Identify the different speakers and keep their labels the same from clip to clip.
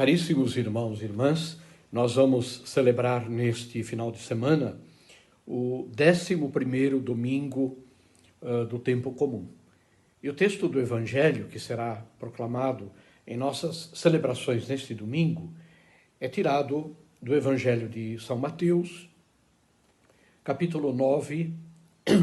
Speaker 1: Caríssimos irmãos e irmãs, nós vamos celebrar neste final de semana o 11º domingo do tempo comum. E o texto do Evangelho, que será proclamado em nossas celebrações neste domingo, é tirado do Evangelho de São Mateus, capítulo 9,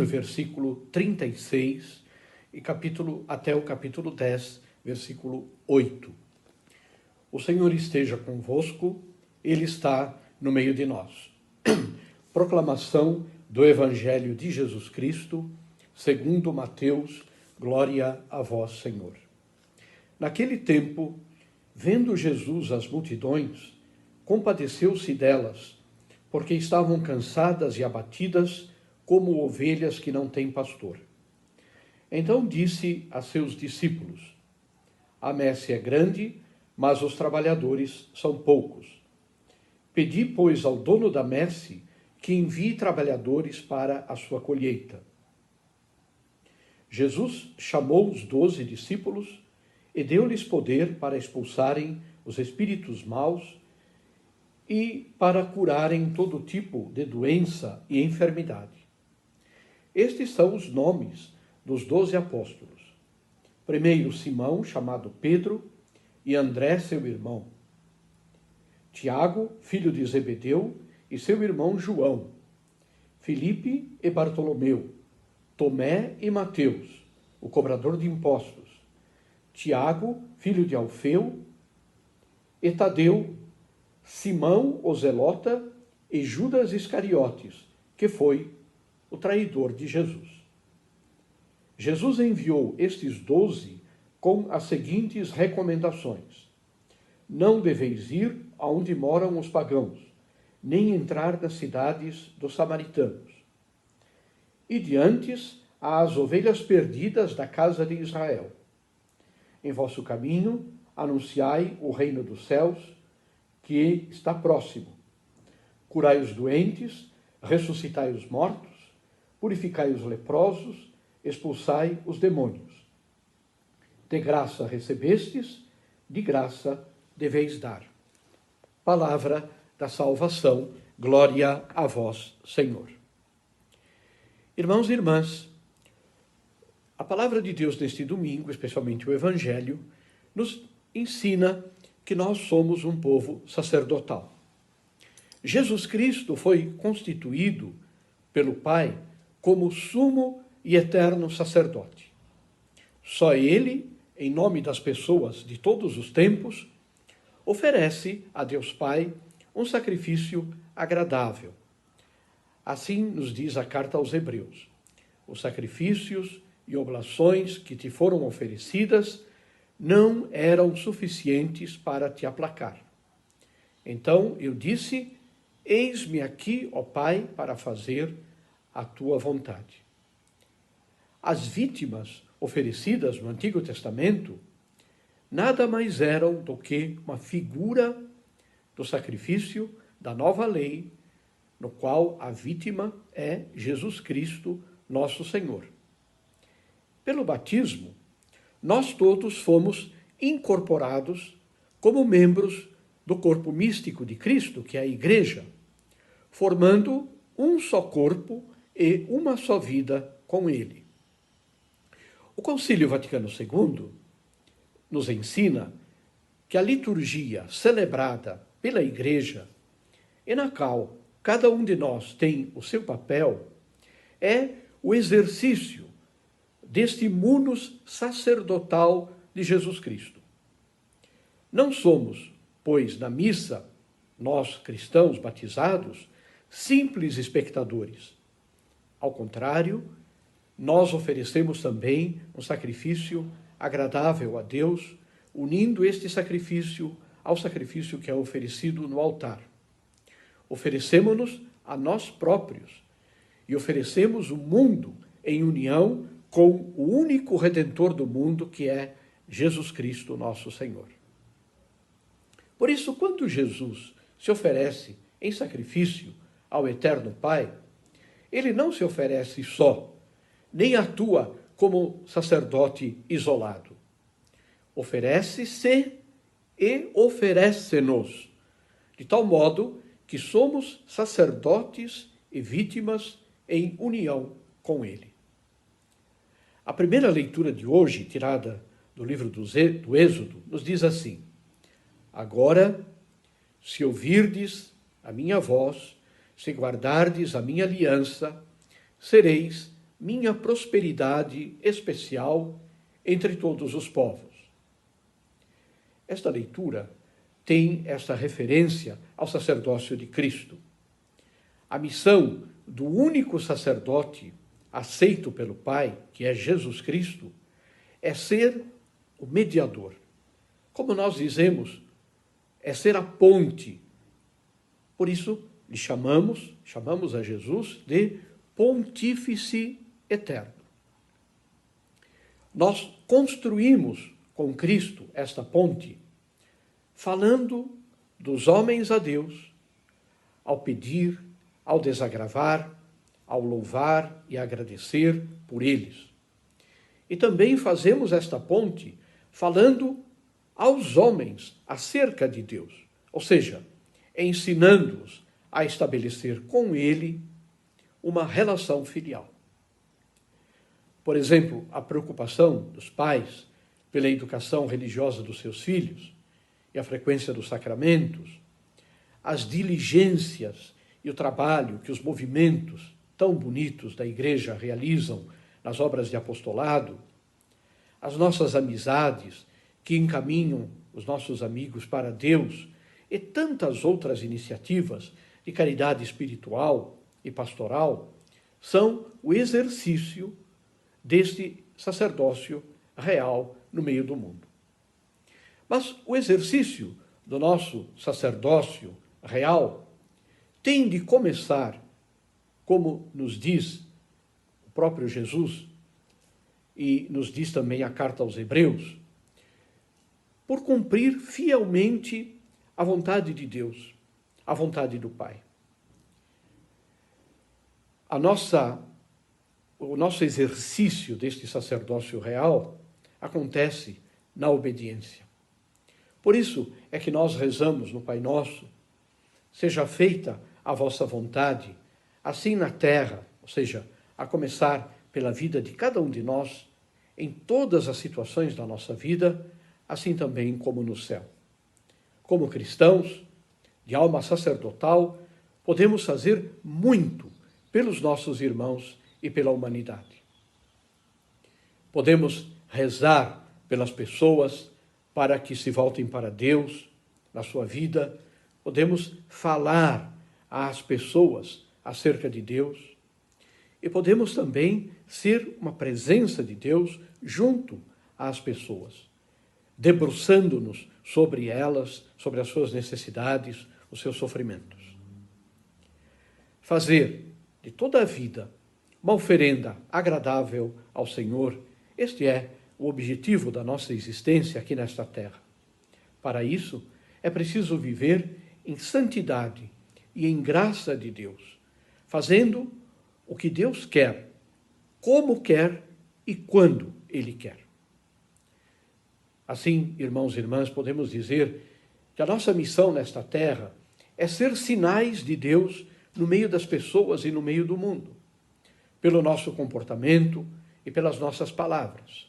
Speaker 1: versículo 36, e até o capítulo 10, versículo 8. O Senhor esteja convosco, Ele está no meio de nós. Proclamação do Evangelho de Jesus Cristo, segundo Mateus, glória a vós, Senhor. Naquele tempo, vendo Jesus as multidões, compadeceu-se delas, porque estavam cansadas e abatidas, como ovelhas que não têm pastor. Então disse a seus discípulos: a messe é grande, mas os trabalhadores são poucos. Pedi, pois, ao dono da messe que envie trabalhadores para a sua colheita. Jesus chamou os 12 discípulos e deu-lhes poder para expulsarem os espíritos maus e para curarem todo tipo de doença e enfermidade. Estes são os nomes dos 12 apóstolos. Primeiro, Simão, chamado Pedro, e André, seu irmão. Tiago, filho de Zebedeu, e seu irmão João. Filipe e Bartolomeu. Tomé e Mateus, o cobrador de impostos. Tiago, filho de Alfeu, e Tadeu, Simão, o zelota, e Judas Iscariotes, que foi o traidor de Jesus. Jesus enviou estes 12 com as seguintes recomendações: não deveis ir aonde moram os pagãos, nem entrar nas cidades dos samaritanos. Ide antes às ovelhas perdidas da casa de Israel. Em vosso caminho anunciai o reino dos céus, que está próximo. Curai os doentes, ressuscitai os mortos, purificai os leprosos, expulsai os demônios. De graça recebestes, de graça deveis dar. Palavra da salvação, glória a vós, Senhor. Irmãos e irmãs, a palavra de Deus neste domingo, especialmente o Evangelho, nos ensina que nós somos um povo sacerdotal. Jesus Cristo foi constituído pelo Pai como sumo e eterno sacerdote. Só Ele, em nome das pessoas de todos os tempos, oferece a Deus Pai um sacrifício agradável. Assim nos diz a carta aos Hebreus: os sacrifícios e oblações que te foram oferecidas não eram suficientes para te aplacar. Então eu disse: eis-me aqui, ó Pai, para fazer a tua vontade. As vítimas oferecidas no Antigo Testamento nada mais eram do que uma figura do sacrifício da nova lei, no qual a vítima é Jesus Cristo, nosso Senhor. Pelo batismo, nós todos fomos incorporados como membros do corpo místico de Cristo, que é a Igreja, formando um só corpo e uma só vida com Ele. O Concílio Vaticano II nos ensina que a liturgia celebrada pela Igreja, e na qual cada um de nós tem o seu papel, é o exercício deste munus sacerdotal de Jesus Cristo. Não somos, pois, na missa, nós cristãos batizados, simples espectadores. Ao contrário, nós oferecemos também um sacrifício agradável a Deus, unindo este sacrifício ao sacrifício que é oferecido no altar. Oferecemos-nos a nós próprios e oferecemos o mundo em união com o único Redentor do mundo, que é Jesus Cristo, nosso Senhor. Por isso, quando Jesus se oferece em sacrifício ao Eterno Pai, ele não se oferece só, nem atua como sacerdote isolado. Oferece-se e oferece-nos, de tal modo que somos sacerdotes e vítimas em união com ele. A primeira leitura de hoje, tirada do livro do Êxodo, nos diz assim: agora, se ouvirdes a minha voz, se guardardes a minha aliança, sereis minha prosperidade especial entre todos os povos. Esta leitura tem esta referência ao sacerdócio de Cristo. A missão do único sacerdote aceito pelo Pai, que é Jesus Cristo, é ser o mediador. Como nós dizemos, é ser a ponte. Por isso, chamamos a Jesus de Pontífice Eterno. Nós construímos com Cristo esta ponte, falando dos homens a Deus, ao pedir, ao desagravar, ao louvar e agradecer por eles. E também fazemos esta ponte falando aos homens acerca de Deus, ou seja, ensinando-os a estabelecer com Ele uma relação filial. Por exemplo, a preocupação dos pais pela educação religiosa dos seus filhos e a frequência dos sacramentos, as diligências e o trabalho que os movimentos tão bonitos da Igreja realizam nas obras de apostolado, as nossas amizades que encaminham os nossos amigos para Deus e tantas outras iniciativas de caridade espiritual e pastoral são o exercício deste sacerdócio real no meio do mundo. Mas o exercício do nosso sacerdócio real tem de começar, como nos diz o próprio Jesus, e nos diz também a carta aos Hebreus, por cumprir fielmente a vontade de Deus, a vontade do Pai. O nosso exercício deste sacerdócio real acontece na obediência. Por isso é que nós rezamos no Pai Nosso: seja feita a vossa vontade, assim na terra, ou seja, a começar pela vida de cada um de nós, em todas as situações da nossa vida, assim também como no céu. Como cristãos, de alma sacerdotal, podemos fazer muito pelos nossos irmãos e pela humanidade. Podemos rezar pelas pessoas para que se voltem para Deus na sua vida. Podemos falar às pessoas acerca de Deus. E podemos também ser uma presença de Deus junto às pessoas, debruçando-nos sobre elas, sobre as suas necessidades, os seus sofrimentos. Fazer de toda a vida uma oferenda agradável ao Senhor, este é o objetivo da nossa existência aqui nesta terra. Para isso, é preciso viver em santidade e em graça de Deus, fazendo o que Deus quer, como quer e quando Ele quer. Assim, irmãos e irmãs, podemos dizer que a nossa missão nesta terra é ser sinais de Deus no meio das pessoas e no meio do mundo, pelo nosso comportamento e pelas nossas palavras.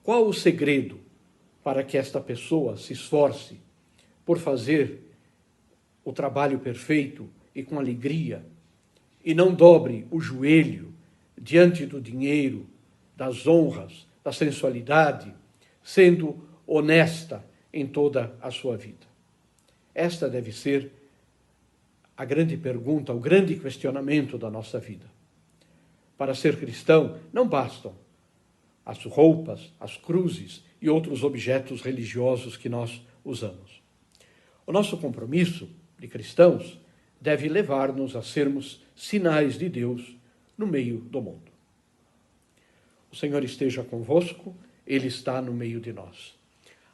Speaker 1: Qual o segredo para que esta pessoa se esforce por fazer o trabalho perfeito e com alegria, e não dobre o joelho diante do dinheiro, das honras, da sensualidade, sendo honesta em toda a sua vida? Esta deve ser a grande pergunta, o grande questionamento da nossa vida. Para ser cristão, não bastam as roupas, as cruzes e outros objetos religiosos que nós usamos. O nosso compromisso de cristãos deve levar-nos a sermos sinais de Deus no meio do mundo. O Senhor esteja convosco, Ele está no meio de nós.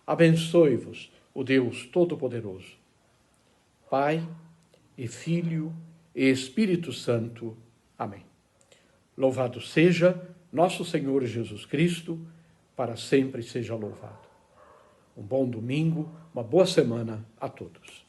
Speaker 1: Abençoe-vos o Deus Todo-Poderoso, Pai e Filho e Espírito Santo. Amém. Louvado seja nosso Senhor Jesus Cristo, para sempre seja louvado. um bom domingo, uma boa semana a todos.